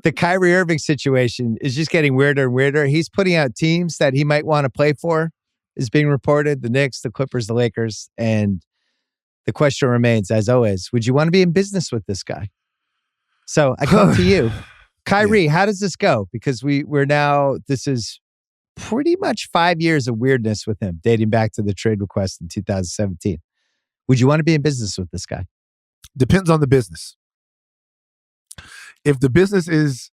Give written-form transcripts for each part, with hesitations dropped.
the Kyrie Irving situation is just getting weirder and weirder. He's putting out teams that he might want to play for, is being reported: the Knicks, the Clippers, the Lakers. And the question remains, as always, would you want to be in business with this guy? So I come to you. Kyrie, how does this go? Because this is pretty much 5 years of weirdness with him, dating back to the trade request in 2017. Would you want to be in business with this guy? Depends on the business. If the business is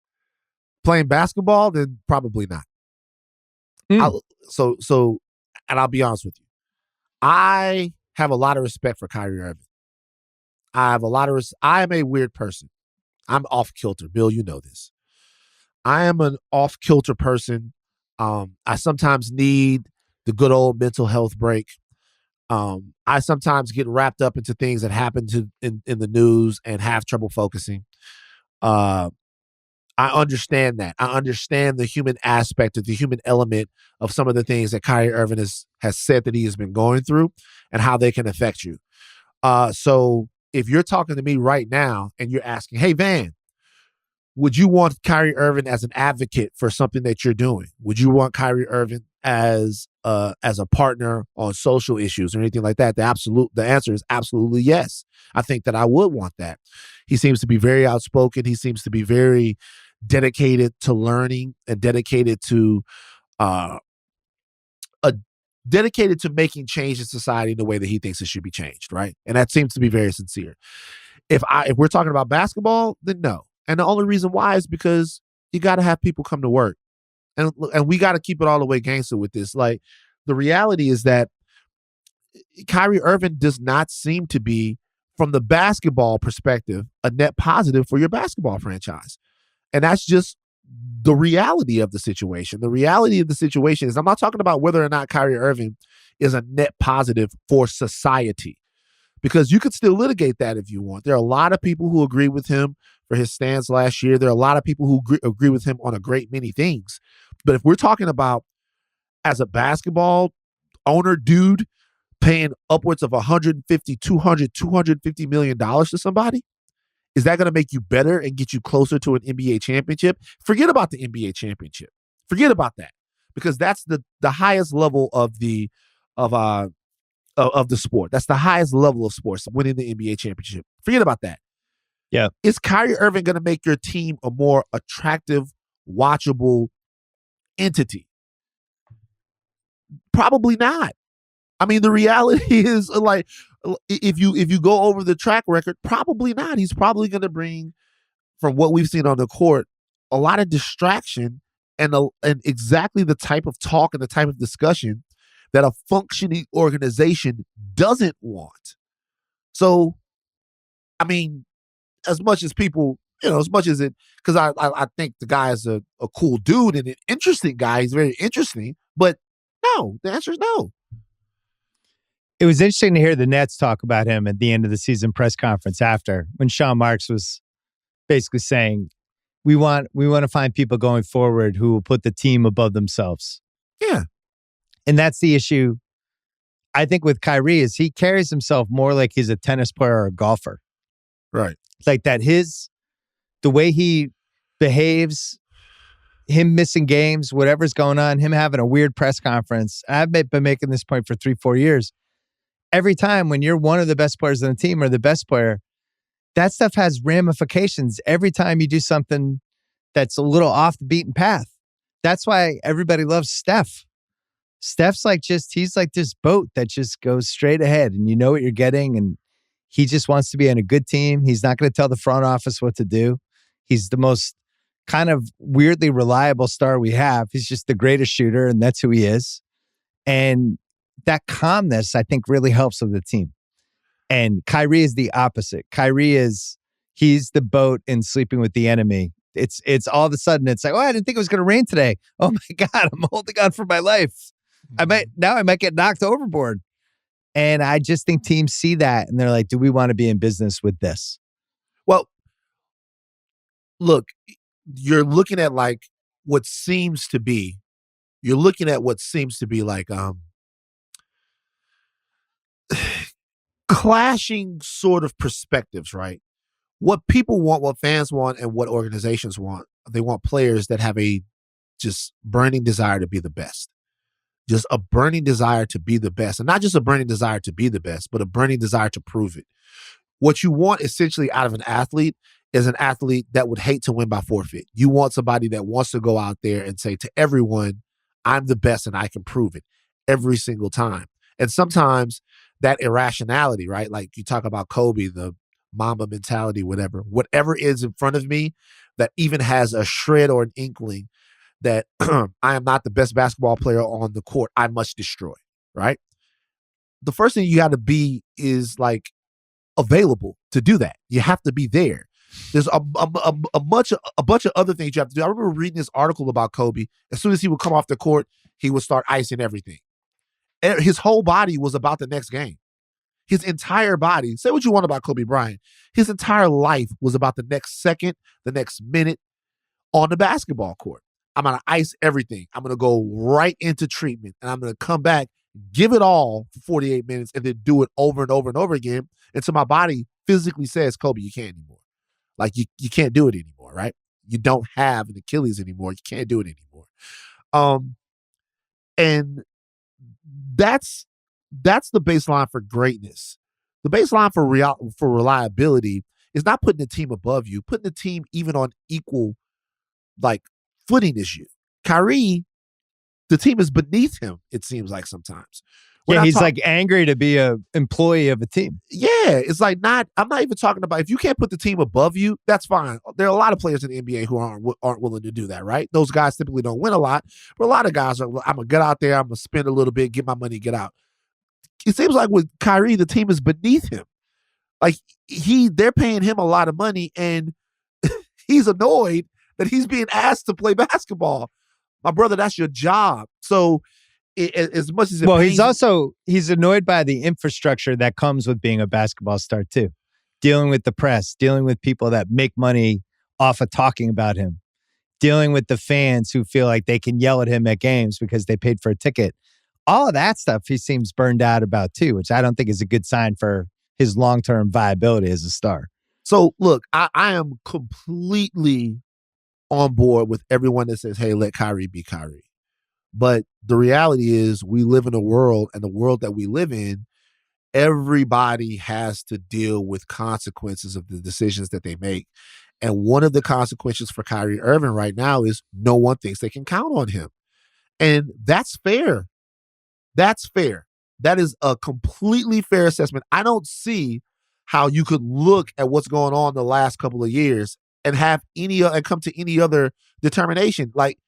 playing basketball, then probably not. And I'll be honest with you. I have a lot of respect for Kyrie Irving. I am a weird person. I'm off kilter. Bill, you know this. I am an off kilter person. I sometimes need the good old mental health break. I sometimes get wrapped up into things that happen in the news and have trouble focusing. I understand that. I understand the human aspect of the human element of some of the things that Kyrie Irving has said that he has been going through and how they can affect you. So if you're talking to me right now and you're asking, hey, Van, would you want Kyrie Irving as an advocate for something that you're doing? Would you want Kyrie Irving as a partner on social issues or anything like that? The answer is absolutely yes. I think that I would want that. He seems to be very outspoken. He seems to be very dedicated to learning and dedicated to making change in society in the way that he thinks it should be changed, right? And that seems to be very sincere. If we're talking about basketball, then no. And the only reason why is because you got to have people come to work. And we got to keep it all the way gangster with this. Like, the reality is that Kyrie Irving does not seem to be, from the basketball perspective, a net positive for your basketball franchise. And that's just the reality of the situation. The reality of the situation is, I'm not talking about whether or not Kyrie Irving is a net positive for society, because you could still litigate that if you want. There are a lot of people who agree with him for his stance last year. There are a lot of people who agree with him on a great many things. But if we're talking about, as a basketball owner dude, paying upwards of $150, $250 million to somebody, is that going to make you better and get you closer to an NBA championship? Forget about the NBA championship. Forget about that, because that's the highest level of the sport. That's the highest level of sports, winning the NBA championship. Forget about that. Yeah. Is Kyrie Irving going to make your team a more attractive, watchable entity? Probably not. I mean, the reality is, like, if you go over the track record, probably not. He's probably going to bring, from what we've seen on the court, a lot of distraction and exactly the type of talk and the type of discussion that a functioning organization doesn't want. So, I mean, as much as people, as much as it, because I think the guy is a cool dude and an interesting guy. He's very interesting, but no, the answer is no. It was interesting to hear the Nets talk about him at the end of the season press conference after, when Sean Marks was basically saying, we want to find people going forward who will put the team above themselves. Yeah. And that's the issue, I think, with Kyrie, is he carries himself more like he's a tennis player or a golfer. Right. Like that the way he behaves, him missing games, whatever's going on, him having a weird press conference. I've been making this point for 3-4 years. Every time when you're one of the best players on the team or the best player, that stuff has ramifications every time you do something that's a little off the beaten path. That's why everybody loves Steph. Steph's he's like this boat that just goes straight ahead and you know what you're getting, and he just wants to be on a good team. He's not going to tell the front office what to do. He's the most kind of weirdly reliable star we have. He's just the greatest shooter, and that's who he is. And that calmness, I think, really helps with the team. And Kyrie is the opposite. He's the boat in Sleeping with the Enemy. It's all of a sudden, it's like, oh, I didn't think it was going to rain today. Oh my God, I'm holding on for my life. I might get knocked overboard. And I just think teams see that and they're like, do we want to be in business with this? Well, look, you're looking at what seems to be like clashing sort of perspectives, right? What people want, what fans want, and what organizations want They want players that have a just burning desire to be the best. Just a burning desire to be the best. And not just a burning desire to be the best, but a burning desire to prove it. What you want essentially out of an athlete is an athlete that would hate to win by forfeit. You want somebody that wants to go out there and say to everyone, I'm the best and I can prove it every single time. And sometimes that irrationality, right? Like you talk about Kobe, the Mamba mentality, whatever is in front of me that even has a shred or an inkling that I am not the best basketball player on the court, I must destroy, right? The first thing you got to be is like available to do that. You have to be there. There's a bunch of other things you have to do. I remember reading this article about Kobe. As soon as he would come off the court, he would start icing everything. His whole body was about the next game. His entire body, say what you want about Kobe Bryant, his entire life was about the next second, the next minute on the basketball court. I'm going to ice everything. I'm going to go right into treatment, and I'm going to come back, give it all for 48 minutes, and then do it over and over and over again until my body physically says, Kobe, you can't anymore. Like, you can't do it anymore, right? You don't have an Achilles anymore. You can't do it anymore. And that's the baseline for greatness. The baseline for reliability is not putting the team above you, putting the team even on equal, like, footing as you. Kyrie, the team is beneath him, it seems like sometimes. He's like angry to be a employee of a team. Yeah, it's like I'm not even talking about if you can't put the team above you, that's fine. There are a lot of players in the NBA who aren't willing to do that, right? Those guys typically don't win a lot, but a lot of guys are, I'm going to get out there, I'm going to spend a little bit, get my money, get out. It seems like with Kyrie, the team is beneath him. Like they're paying him a lot of money and he's annoyed that he's being asked to play basketball. My brother, that's your job. So as much as it he's annoyed by the infrastructure that comes with being a basketball star too. Dealing with the press, dealing with people that make money off of talking about him, dealing with the fans who feel like they can yell at him at games because they paid for a ticket. All of that stuff he seems burned out about too, which I don't think is a good sign for his long-term viability as a star. So look, I am completely on board with everyone that says, hey, let Kyrie be Kyrie. But the reality is we live in a world, and the world that we live in, everybody has to deal with consequences of the decisions that they make. And one of the consequences for Kyrie Irving right now is no one thinks they can count on him. And that's fair. That's fair. That is a completely fair assessment. I don't see how you could look at what's going on the last couple of years and come to any other determination. Like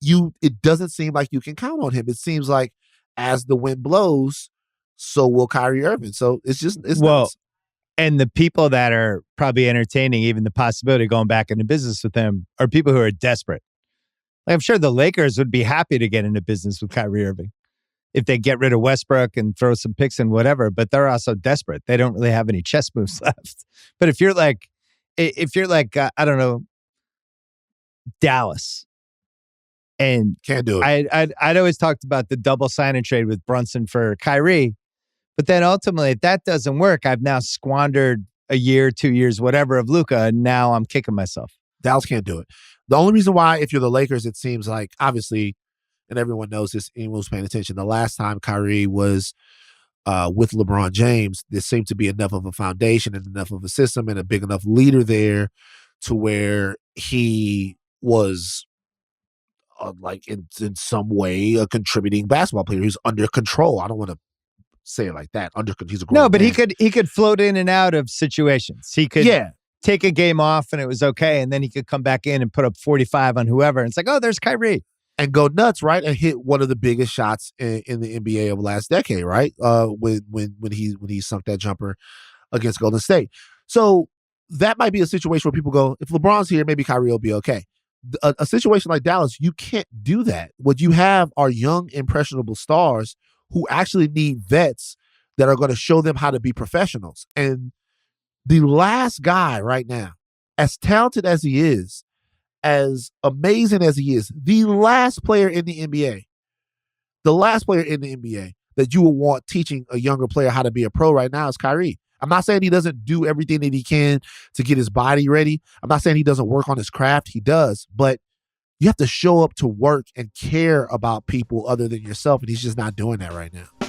it doesn't seem like you can count on him. It seems like as the wind blows, so will Kyrie Irving. So it's nuts. And the people that are probably entertaining even the possibility of going back into business with him are people who are desperate. Like I'm sure the Lakers would be happy to get into business with Kyrie Irving if they get rid of Westbrook and throw some picks and whatever, but they're also desperate. They don't really have any chess moves left. But if you're like, I don't know, Dallas, and can't do it. I'd always talked about the double sign and trade with Brunson for Kyrie, but then ultimately, if that doesn't work, I've now squandered a year, 2 years, whatever of Luka, and now I'm kicking myself. Dallas can't do it. The only reason why, if you're the Lakers, it seems like, obviously, and everyone knows this, anyone who's paying attention, the last time Kyrie was with LeBron James, there seemed to be enough of a foundation and enough of a system and a big enough leader there to where he was like in some way a contributing basketball player. He's under control. I don't want to say it like that. He's a grown but man. he could float in and out of situations. He could take a game off and it was okay, and then he could come back in and put up 45 on whoever. And it's like, oh, there's Kyrie. And go nuts, right? And hit one of the biggest shots in the NBA of the last decade, right? When he sunk that jumper against Golden State. So that might be a situation where people go, if LeBron's here, maybe Kyrie will be okay. A situation like Dallas, you can't do that. What you have are young, impressionable stars who actually need vets that are going to show them how to be professionals. And the last guy right now, as talented as he is, as amazing as he is, the last player in the NBA that you will want teaching a younger player how to be a pro right now is Kyrie. I'm not saying he doesn't do everything that he can to get his body ready. I'm not saying he doesn't work on his craft. He does, but you have to show up to work and care about people other than yourself, and he's just not doing that right now.